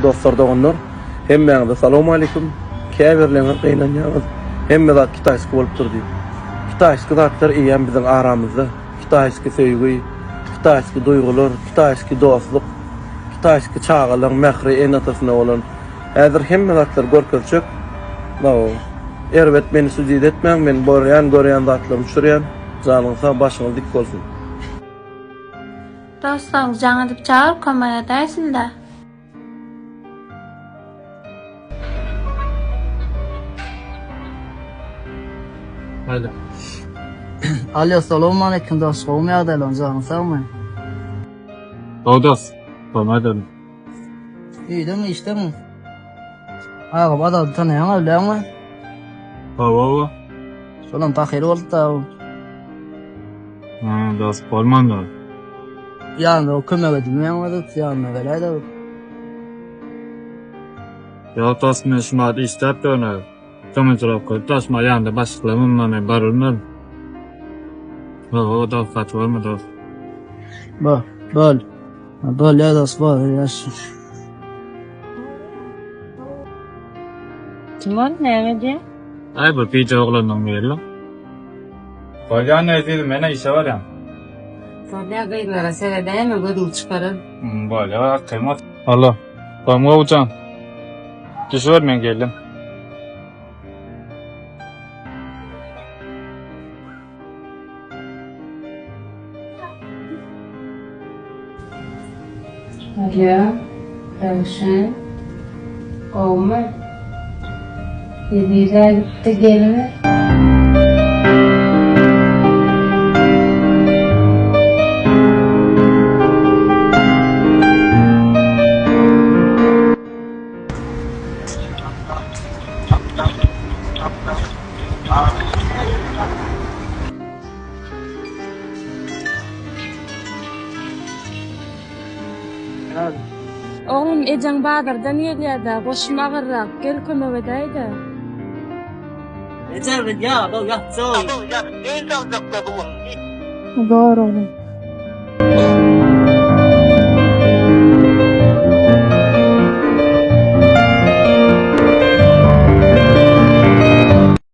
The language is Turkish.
dostlar dogonlar. Hemmeňize salam aleykum. Käbirleňiz gynanýaňyz hemme zat kitaýsky bolup durdy. Kitaýsky zatlar iýen biziň aramyzda. Kitaýsky söýgi, kitaýsky duýgular, kitaýsky dostluk, kitaýsky çağalyň mähri enatasyna bolan. Häzir hemme zatlar görkezçek. Erbet meni süzid etmeň, men görýän zatlarym şurýan. Janyňyza başyňyz dik bolsun. Dostlarımız canıdıp çağır komaya dersin de. Hadi. Alo, selamun aleyküm dost. Kovum yağdayla canım, sağ mı? Doğdas. Tamam hadi. İyi değil mi, işte mi? Ağa, bada tanıyan öyle mi? Hava. Şolan tahiri oldu da. Das Polman da. Yani o kömek edilmeyen vardı, yani öyleydi. Ya das ne şmad istep döner. Tamam tarafı. Das ma yanında başlıklarımla ne barınır. O da fatwa mı da? Bol ya dost, bol ya. Timon ne dedi? Ay bu pice oğlanın yerli. Kocan ne dedi? Mene işe var ya. Sonra gıylara seyreden mi bölüm çıkarır? Böyle kıymat. Allah. Bana uçan. Düşüyor ben geldim. Alo, Ravşan, Oğmer, dediler gitti gelme. Oğlum Ecan Bahadır'dan geliyada, başım ağırrak, gel kömek edeydi. Ecel ya, bol ya, soy. Doğru oğlum.